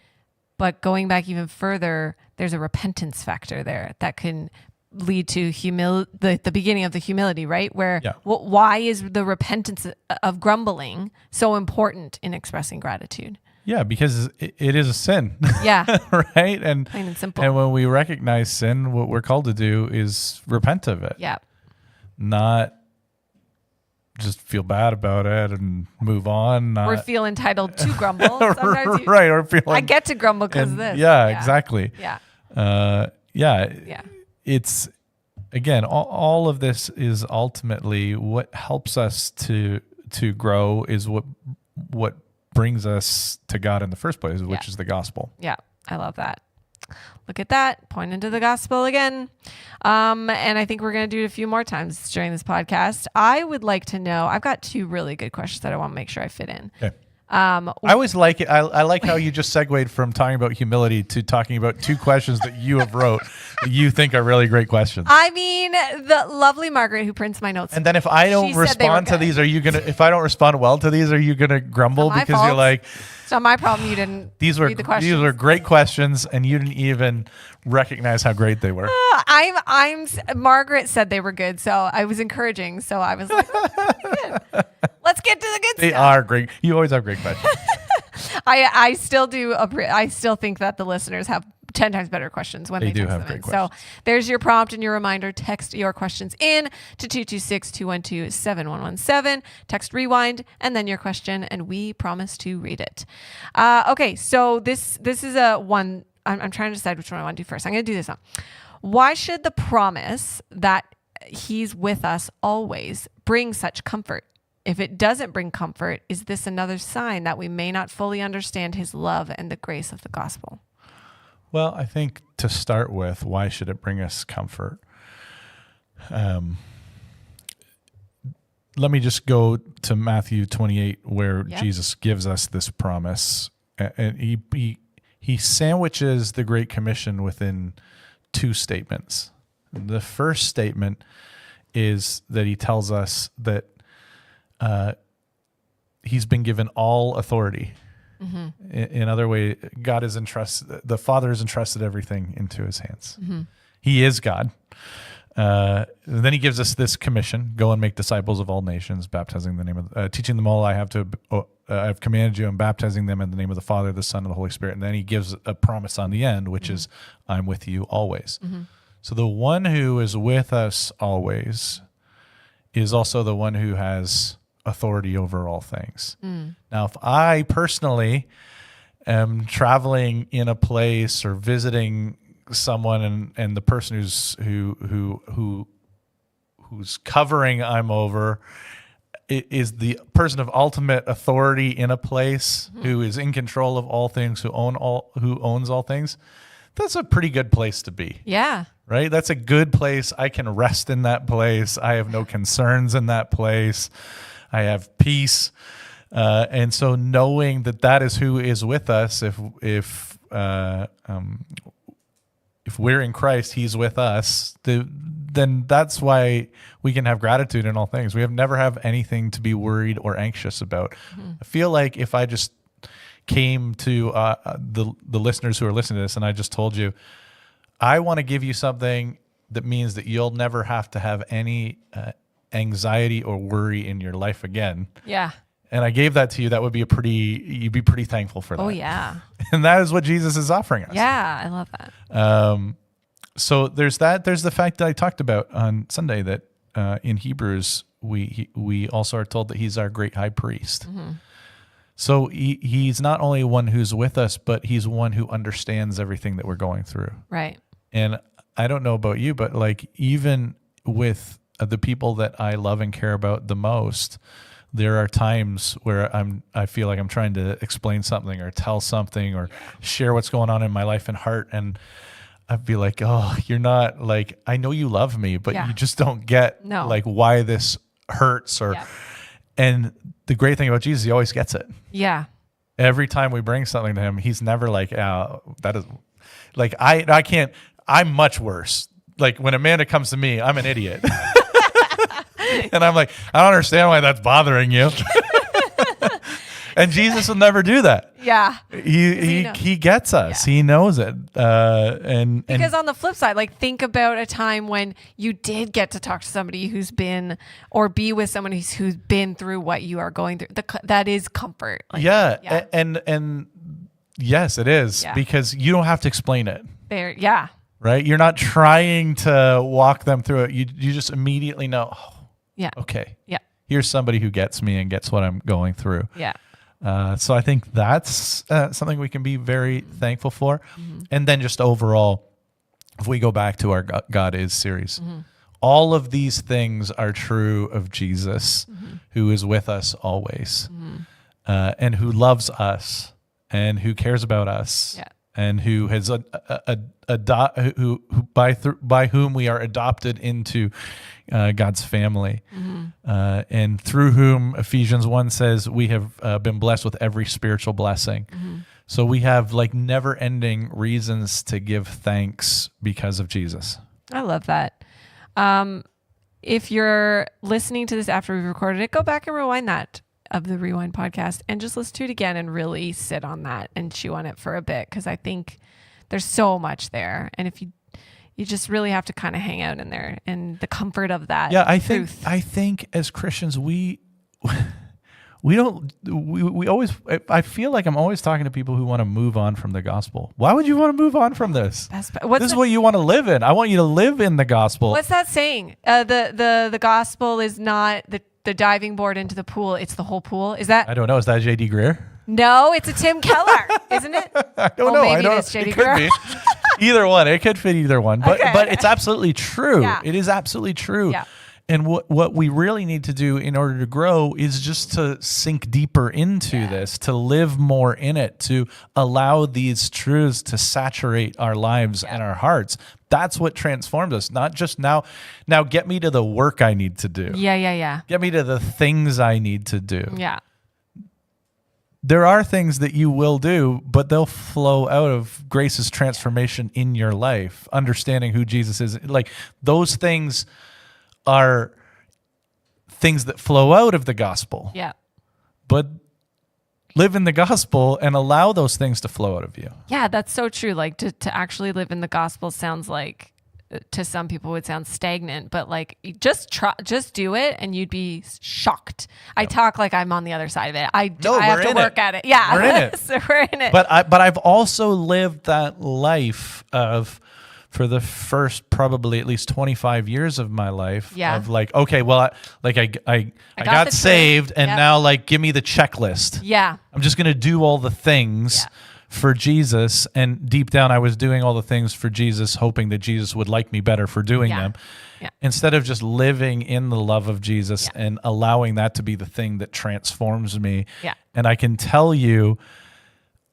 Speaker 2: But going back even further, there's a repentance factor there that can lead to the beginning of the humility, right? Where why is the repentance of grumbling so important in expressing gratitude?
Speaker 3: Yeah, because it is a sin.
Speaker 2: Yeah.
Speaker 3: Right? And
Speaker 2: plain and simple.
Speaker 3: And when we recognize sin, what we're called to do is repent of it.
Speaker 2: Yeah.
Speaker 3: Not just feel bad about it and move on.
Speaker 2: Or feel entitled to grumble. Sometimes
Speaker 3: right. Or feel
Speaker 2: I get to grumble because of this.
Speaker 3: Yeah, exactly.
Speaker 2: Yeah.
Speaker 3: It's, again, all of this is ultimately what helps us to grow is what brings us to God in the first place, which is the gospel.
Speaker 2: Yeah. I love that. Look at that. Point into the gospel again. And I think we're going to do it a few more times during this podcast. I would like to know, I've got 2 really good questions that I want to make sure I fit in.
Speaker 3: Okay. I always like it. I like how you just segued from talking about humility to talking about two questions that you have wrote that you think are really great questions.
Speaker 2: I mean, the lovely Margaret who prints my notes.
Speaker 3: And then if I don't respond to these, if I don't respond well to these, are you going to grumble because you're like,
Speaker 2: it's not my problem you didn't read the questions.
Speaker 3: These were great questions and you didn't even recognize how great they were.
Speaker 2: Margaret said they were good, so I was encouraging. So I was like, good. Let's get to the good stuff.
Speaker 3: They are great. You always have great questions.
Speaker 2: I still do. I still think that the listeners have 10 times better questions when they do have great questions. So there's your prompt and your reminder. Text your questions in to 226-212-7117. Text rewind and then your question, and we promise to read it. Okay, so this is a one. I'm trying to decide which one I want to do first. I'm going to do this one. Why should the promise that he's with us always bring such comfort? If it doesn't bring comfort, is this another sign that we may not fully understand his love and the grace of the gospel?
Speaker 3: Well, I think to start with, why should it bring us comfort? Let me just go to Matthew 28, where Jesus gives us this promise. And he sandwiches the Great Commission within two statements. The first statement is that he tells us that he's been given all authority. Mm-hmm. In other way, the Father has entrusted everything into his hands. Mm-hmm. He is God. Then he gives us this commission: go and make disciples of all nations, baptizing in the name of, teaching them all I've commanded you, and baptizing them in the name of the Father, the Son, and the Holy Spirit. And then he gives a promise on the end, which is, I'm with you always. Mm-hmm. So the one who is with us always is also the one who has authority over all things. Now, if I personally am traveling in a place or visiting someone, and the person who's covering I'm over is the person of ultimate authority in a place, who is in control of all things, who owns all things, that's a pretty good place to be.
Speaker 2: Yeah.
Speaker 3: Right? That's a good place. I can rest in that place. I have no concerns in that place. I have peace. And so knowing that is who is with us, if we're in Christ, he's with us, then that's why we can have gratitude in all things. We have never have anything to be worried or anxious about. Mm-hmm. I feel like if I just came to the listeners who are listening to this and I just told you, I want to give you something that means that you'll never have to have any anxiety or worry in your life again.
Speaker 2: Yeah.
Speaker 3: And I gave that to you, that would be you'd be pretty thankful for that.
Speaker 2: Oh yeah.
Speaker 3: And that is what Jesus is offering us.
Speaker 2: Yeah, I love that.
Speaker 3: So there's that. There's the fact that I talked about on Sunday that in Hebrews we also are told that he's our great high priest. Mm-hmm. So he's not only one who's with us, but he's one who understands everything that we're going through.
Speaker 2: Right.
Speaker 3: And I don't know about you, but like even with the people that I love and care about the most, there are times where I feel like I'm trying to explain something or tell something or share what's going on in my life and heart, and I'd be like, oh, you're not, like, I know you love me, but you just don't get like why this hurts or and the great thing about Jesus, he always gets it.
Speaker 2: Yeah.
Speaker 3: Every time we bring something to him, he's never like, oh, that is like I can't, I'm much worse. Like when Amanda comes to me, I'm an idiot. And I'm like, I don't understand why that's bothering you. And Jesus will never do that.
Speaker 2: Yeah.
Speaker 3: He gets us. Yeah. He knows it.
Speaker 2: Because on the flip side, like think about a time when you did get to talk to somebody who's been or be with someone who's been through what you are going through. That is comfort. Like,
Speaker 3: yeah. And yes, it is because you don't have to explain it.
Speaker 2: Yeah.
Speaker 3: Right? You're not trying to walk them through it. You just immediately know, okay.
Speaker 2: Yeah.
Speaker 3: Here's somebody who gets me and gets what I'm going through.
Speaker 2: Yeah.
Speaker 3: So I think that's something we can be very thankful for. Mm-hmm. And then just overall, if we go back to our God Is series, all of these things are true of Jesus, who is with us always, and who loves us and who cares about us and who has by whom we are adopted into God's family, and through whom Ephesians 1 says we have been blessed with every spiritual blessing. So we have like never-ending reasons to give thanks because of Jesus.
Speaker 2: I love that. If you're listening to this after we've recorded it, go back and rewind that of the Rewind podcast and just listen to it again and really sit on that and chew on it for a bit, because I think there's so much there. And if you just really have to kind of hang out in there in the comfort of that.
Speaker 3: Yeah, I think as Christians, we always, I feel like I'm always talking to people who want to move on from the gospel. Why would you want to move on from this? This is what you want to live in. I want you to live in the gospel.
Speaker 2: What's that saying? The gospel is not the diving board into the pool. It's the whole pool. Is that?
Speaker 3: I don't know. Is that J.D. Greer?
Speaker 2: No, it's a Tim Keller, isn't it?
Speaker 3: I don't know.
Speaker 2: Maybe it's J.D. Greer.
Speaker 3: Could be. Either one. It could fit either one. But it's absolutely true.
Speaker 2: Yeah.
Speaker 3: It is absolutely true.
Speaker 2: Yeah.
Speaker 3: And what we really need to do in order to grow is just to sink deeper into this, to live more in it, to allow these truths to saturate our lives and our hearts. That's what transforms us, not just now get me to the work I need to do.
Speaker 2: Yeah.
Speaker 3: Get me to the things I need to do.
Speaker 2: Yeah.
Speaker 3: There are things that you will do, but they'll flow out of grace's transformation in your life, understanding who Jesus is. Like those things are things that flow out of the gospel.
Speaker 2: Yeah.
Speaker 3: But live in the gospel and allow those things to flow out of you.
Speaker 2: Yeah, that's so true. Like to actually live in the gospel sounds like, to some people would sound stagnant, but like just do it and you'd be shocked. I talk like I'm on the other side of it. I have to work at it. Yeah.
Speaker 3: We're in it.
Speaker 2: So we're in it.
Speaker 3: But I've also lived that life for the first probably at least 25 years of my life of like, okay, well, I got saved and now like, give me the checklist.
Speaker 2: Yeah.
Speaker 3: I'm just going to do all the things for Jesus. And deep down, I was doing all the things for Jesus, hoping that Jesus would like me better for doing them. Yeah. Instead of just living in the love of Jesus and allowing that to be the thing that transforms me.
Speaker 2: Yeah.
Speaker 3: And I can tell you,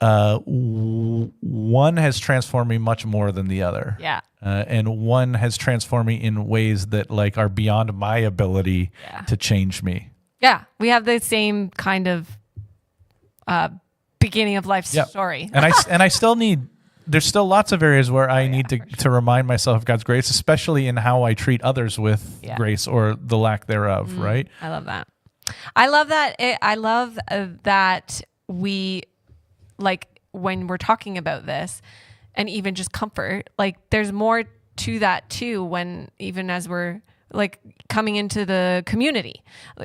Speaker 3: one has transformed me much more than the other.
Speaker 2: Yeah.
Speaker 3: And one has transformed me in ways that like are beyond my ability to change me.
Speaker 2: Yeah. We have the same kind of beginning of life story.
Speaker 3: And I still need, there's still lots of areas where I need to remind myself of God's grace, especially in how I treat others with grace or the lack thereof, right?
Speaker 2: I love that. I love that. I love that we, like, when we're talking about this and even just comfort, like there's more to that too, when even as we're like coming into the community,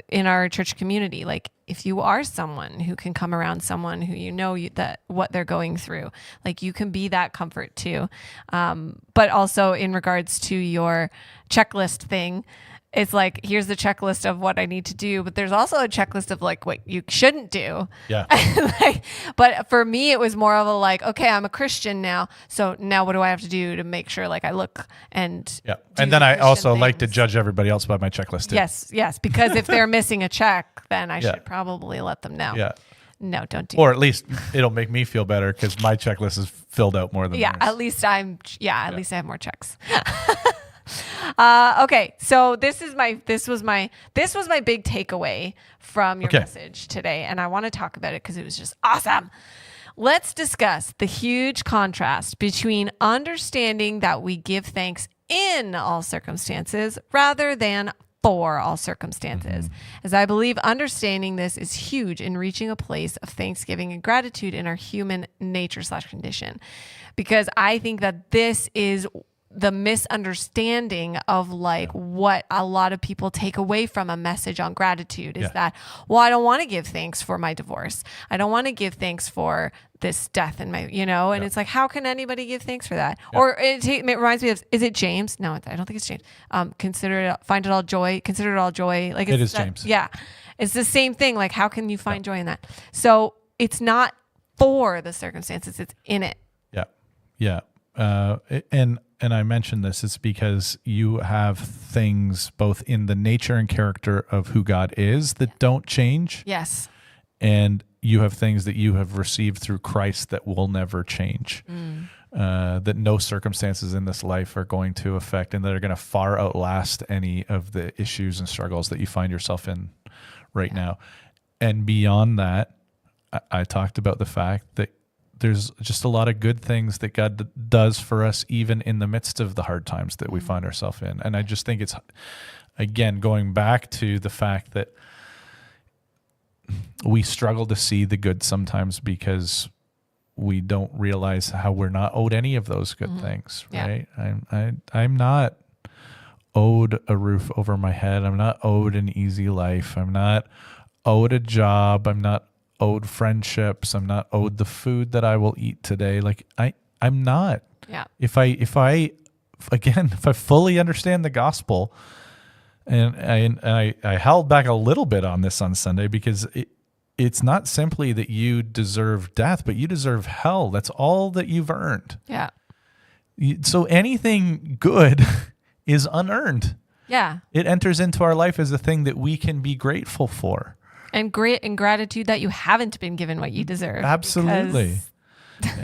Speaker 2: in our church community, like if you are someone who can come around someone who that what they're going through, like you can be that comfort too. But also in regards to your checklist thing, it's like, here's the checklist of what I need to do, but there's also a checklist of like what you shouldn't do.
Speaker 3: Yeah.
Speaker 2: But for me, it was more of a like, okay, I'm a Christian now. So now what do I have to do to make sure like I look and
Speaker 3: and then I also like to judge everybody else by my checklist too.
Speaker 2: Yes. Because if they're missing a check, then I should probably let them know.
Speaker 3: Yeah.
Speaker 2: No, don't do
Speaker 3: Or at least it'll make me feel better because my checklist is filled out more than theirs.
Speaker 2: At least at least I have more checks. Okay, so this was my big takeaway from your message today, and I want to talk about it because it was just awesome. Let's discuss the huge contrast between understanding that we give thanks in all circumstances rather than for all circumstances, as I believe understanding this is huge in reaching a place of thanksgiving and gratitude in our human nature/condition, because I think that this is the misunderstanding of like what a lot of people take away from a message on gratitude is that, well, I don't want to give thanks for my divorce. I don't want to give thanks for this death in my, and it's like, how can anybody give thanks for that? Or it reminds me of, is it James? No, I don't think it's James. Find it all joy. Consider it all joy. Like
Speaker 3: it is James.
Speaker 2: Yeah. It's the same thing. Like, how can you find joy in that? So it's not for the circumstances, it's in it.
Speaker 3: Yeah. Yeah. And I mentioned this, it's because you have things both in the nature and character of who God is that don't change.
Speaker 2: Yes.
Speaker 3: And you have things that you have received through Christ that will never change, that no circumstances in this life are going to affect, and that are going to far outlast any of the issues and struggles that you find yourself in right now. And beyond that, I talked about the fact that there's just a lot of good things that God does for us, even in the midst of the hard times that we find ourselves in. And I just think it's, again, going back to the fact that we struggle to see the good sometimes because we don't realize how we're not owed any of those good things, right? I'm not owed a roof over my head. I'm not owed an easy life. I'm not owed a job. I'm not owed friendships. I'm not owed the food that I will eat today. Like I'm not.
Speaker 2: Yeah.
Speaker 3: If I fully understand the gospel, and I held back a little bit on this on Sunday because it's not simply that you deserve death, but you deserve hell. That's all that you've earned.
Speaker 2: Yeah.
Speaker 3: So anything good is unearned.
Speaker 2: Yeah.
Speaker 3: It enters into our life as a thing that we can be grateful for.
Speaker 2: And gratitude that you haven't been given what you deserve.
Speaker 3: Absolutely.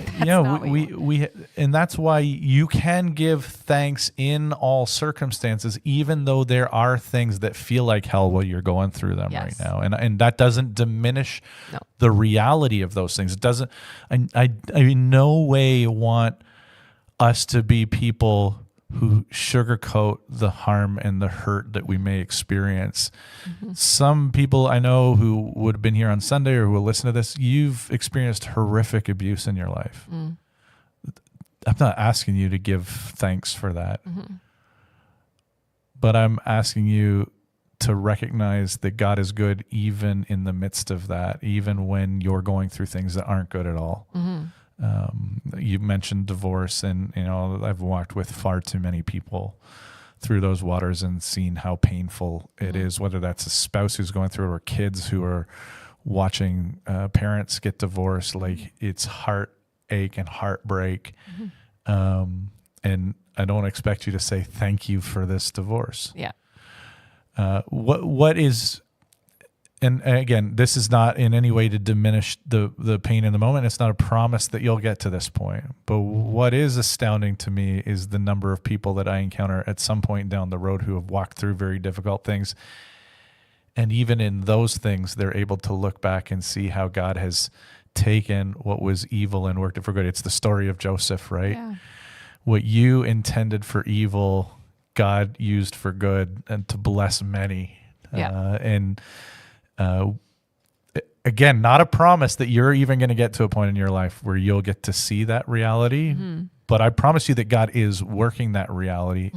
Speaker 3: We and that's why you can give thanks in all circumstances, even though there are things that feel like hell while you're going through them right now. And that doesn't diminish the reality of those things. It doesn't. I in no way want us to be people who sugarcoat the harm and the hurt that we may experience. Some people I know who would have been here on Sunday or who will listen to this, you've experienced horrific abuse in your life. I'm not asking you to give thanks for that. But I'm asking you to recognize that God is good even in the midst of that, even when you're going through things that aren't good at all. You mentioned divorce, and I've walked with far too many people through those waters and seen how painful it is, whether that's a spouse who's going through it or kids who are watching parents get divorced. Like, it's heartache and heartbreak. And I don't expect you to say thank you for this divorce.
Speaker 2: Yeah.
Speaker 3: What is, and again, this is not in any way to diminish the pain in the moment. It's not a promise that you'll get to this point. But what is astounding to me is the number of people that I encounter at some point down the road who have walked through very difficult things. And even in those things, they're able to look back and see how God has taken what was evil and worked it for good. It's the story of Joseph, right? Yeah. What you intended for evil, God used for good and to bless many. Again, not a promise that you're even going to get to a point in your life where you'll get to see that reality. But I promise you that God is working that reality.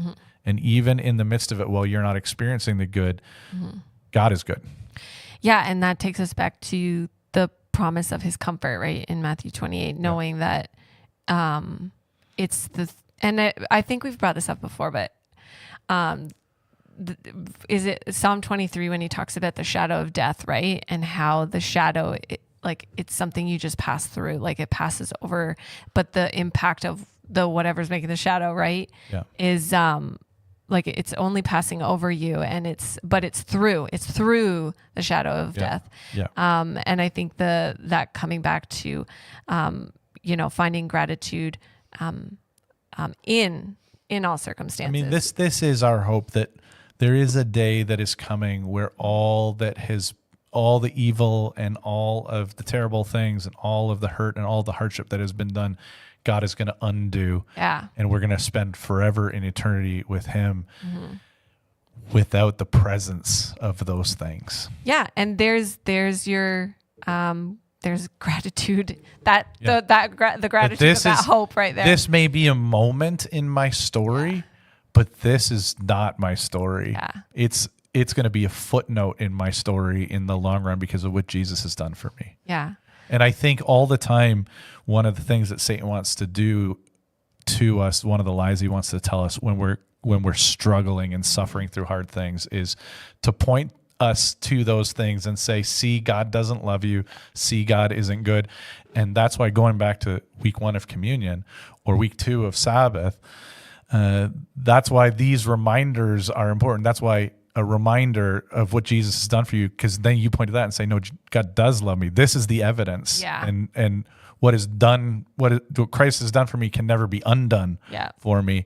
Speaker 3: And even in the midst of it, while you're not experiencing the good, God is good.
Speaker 2: Yeah. And that takes us back to the promise of his comfort, right? In Matthew 28, knowing that it's I think we've brought this up before, but is it Psalm 23 when he talks about the shadow of death, right? And how the shadow, it's something you just pass through, like it passes over, but the impact of the whatever's making the shadow, right? Yeah. Is like it's only passing over you, and it's through the shadow of death. Yeah. And I think that coming back to finding gratitude in all circumstances.
Speaker 3: I mean, this is our hope, that there is a day that is coming where all the evil and all of the terrible things and all of the hurt and all the hardship that has been done, God is going to undo. Yeah. And we're going to spend forever in eternity with him without the presence of those things.
Speaker 2: Yeah. And there's your, there's gratitude, the gratitude of that hope right there.
Speaker 3: This may be a moment in my story, but this is not my story. Yeah. It's going to be a footnote in my story in the long run because of what Jesus has done for me.
Speaker 2: Yeah.
Speaker 3: And I think all the time, one of the things that Satan wants to do to us, one of the lies he wants to tell us when we're struggling and suffering through hard things, is to point us to those things and say, see, God doesn't love you. See, God isn't good. And that's why, going back to week 1 of communion or week 2 of Sabbath, that's why these reminders are important. That's why a reminder of what Jesus has done for you, because then you point to that and say, no, God does love me. This is the evidence.
Speaker 2: Yeah.
Speaker 3: And what Christ has done for me can never be undone for me.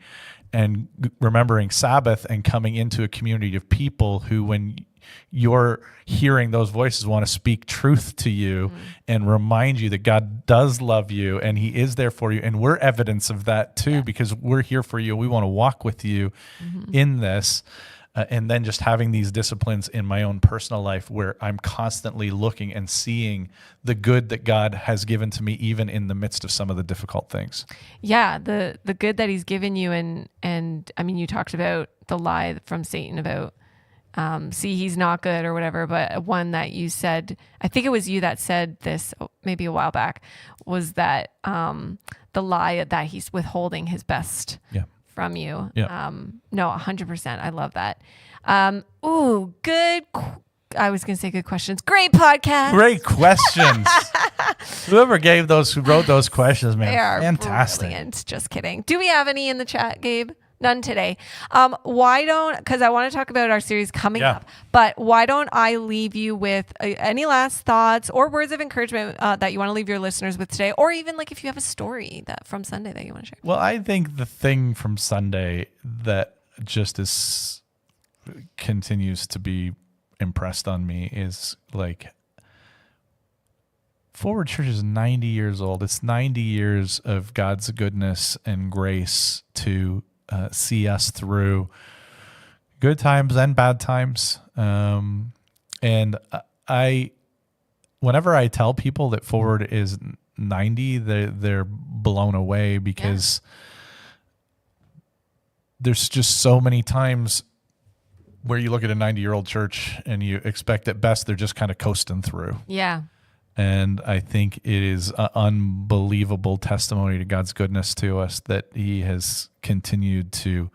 Speaker 3: And remembering Sabbath and coming into a community of people who, when you're hearing those voices, want to speak truth to you and remind you that God does love you and he is there for you. And we're evidence of that too, because we're here for you. We want to walk with you in this. And then just having these disciplines in my own personal life where I'm constantly looking and seeing the good that God has given to me, even in the midst of some of the difficult things.
Speaker 2: Yeah, the good that he's given you. And I mean, you talked about the lie from Satan about, see, he's not good or whatever. But one that you said, I think it was you that said this maybe a while back, was that the lie that he's withholding his best from you.
Speaker 3: Yeah.
Speaker 2: No, 100%. I love that. Ooh, good. I was going to say good questions. Great podcast.
Speaker 3: Great questions. Who wrote those questions, man.
Speaker 2: They are
Speaker 3: fantastic.
Speaker 2: Brilliant. Just kidding. Do we have any in the chat, Gabe? None today. Because I want to talk about our series coming up, but why don't I leave you with any last thoughts or words of encouragement that you want to leave your listeners with today, or even like if you have a story that from Sunday that you want to share?
Speaker 3: Well, I think the thing from Sunday that just continues to be impressed on me is like, Forward Church is 90 years old. It's 90 years of God's goodness and grace to see us through good times and bad times. And whenever I tell people that Forward is 90, they're blown away, because there's just so many times where you look at a 90-year-old church and you expect at best they're just kind of coasting through.
Speaker 2: Yeah.
Speaker 3: And I think it is an unbelievable testimony to God's goodness to us that he has continued to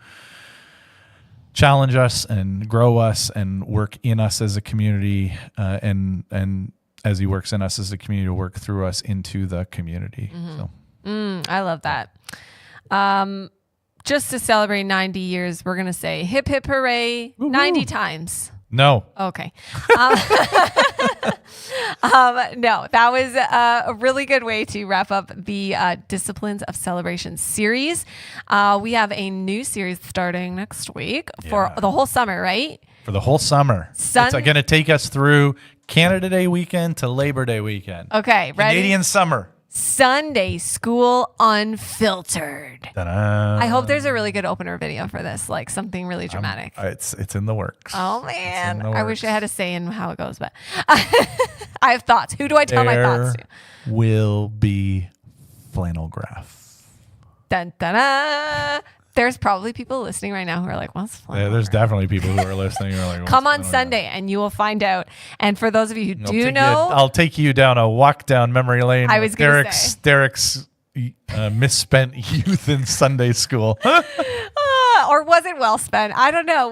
Speaker 3: challenge us and grow us and work in us as a community, and as he works in us as a community, to work through us into the community. So
Speaker 2: I love that. Just to celebrate 90 years, we're going to say hip, hip, hooray, Woo-hoo. 90 times.
Speaker 3: No.
Speaker 2: Okay. No, that was a really good way to wrap up the Disciplines of Celebration series. We have a new series starting next week for the whole summer, right? For
Speaker 3: the whole summer. It's going to take us through Canada Day weekend to Labor Day weekend.
Speaker 2: Okay, ready?
Speaker 3: Canadian summer.
Speaker 2: Sunday School Unfiltered.
Speaker 3: Ta-da.
Speaker 2: I hope there's a really good opener video for this, like something really dramatic.
Speaker 3: It's in the works.
Speaker 2: Oh man, I wish I had a say in how it goes, but I have thoughts. Who do I tell my thoughts to?
Speaker 3: Will be flannel graph.
Speaker 2: Dun, dun, dun. There's probably people listening right now who are like, what's flannel graph?
Speaker 3: There's definitely people who are listening who are like,
Speaker 2: come on Sunday and you will find out. And for those of you who do know,
Speaker 3: I'll take you down a walk down memory lane.
Speaker 2: I was going to say
Speaker 3: Derek's misspent youth in Sunday school.
Speaker 2: Or was it well spent? I don't know.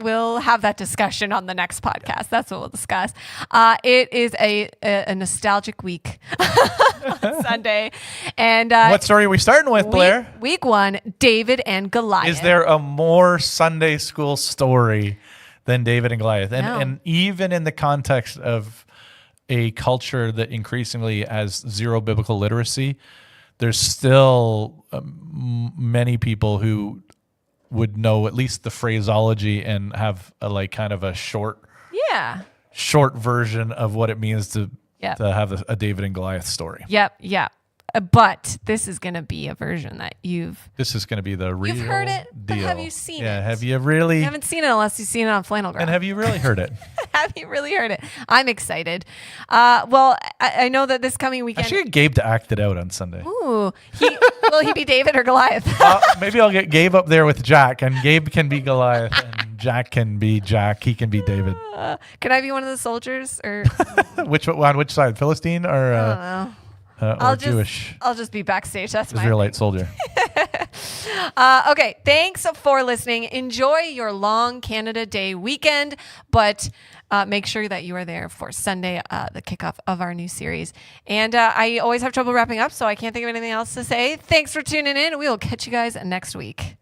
Speaker 2: We'll have that discussion on the next podcast. That's what we'll discuss. It is a nostalgic week on Sunday. And
Speaker 3: what story are we starting with, Blair?
Speaker 2: Week 1, David and Goliath.
Speaker 3: Is there a more Sunday school story than David and Goliath? And even in the context of a culture that increasingly has zero biblical literacy, there's still many people who would know at least the phraseology and have a short version of what it means to have a David and Goliath story.
Speaker 2: Yep. But this is going to be a version that
Speaker 3: This is going to be the real
Speaker 2: You've heard it,
Speaker 3: deal.
Speaker 2: but have you seen it?
Speaker 3: Have you really?
Speaker 2: You haven't seen it unless you've seen it on Flannel Graph.
Speaker 3: And have you really heard it?
Speaker 2: Have you really heard it? I'm excited. Well, I know that this coming weekend.
Speaker 3: I should get Gabe to act it out on Sunday.
Speaker 2: Ooh. Will he be David or Goliath?
Speaker 3: Maybe I'll get Gabe up there with Jack, and Gabe can be Goliath, and Jack can be Jack. He can be David.
Speaker 2: Can I be one of the soldiers? Or
Speaker 3: on which side? Philistine or?
Speaker 2: I don't know.
Speaker 3: Or Jewish.
Speaker 2: I'll just be backstage. That's my
Speaker 3: Israelite soldier.
Speaker 2: Okay. Thanks for listening. Enjoy your long Canada Day weekend, but make sure that you are there for Sunday, the kickoff of our new series. And I always have trouble wrapping up, so I can't think of anything else to say. Thanks for tuning in. We will catch you guys next week.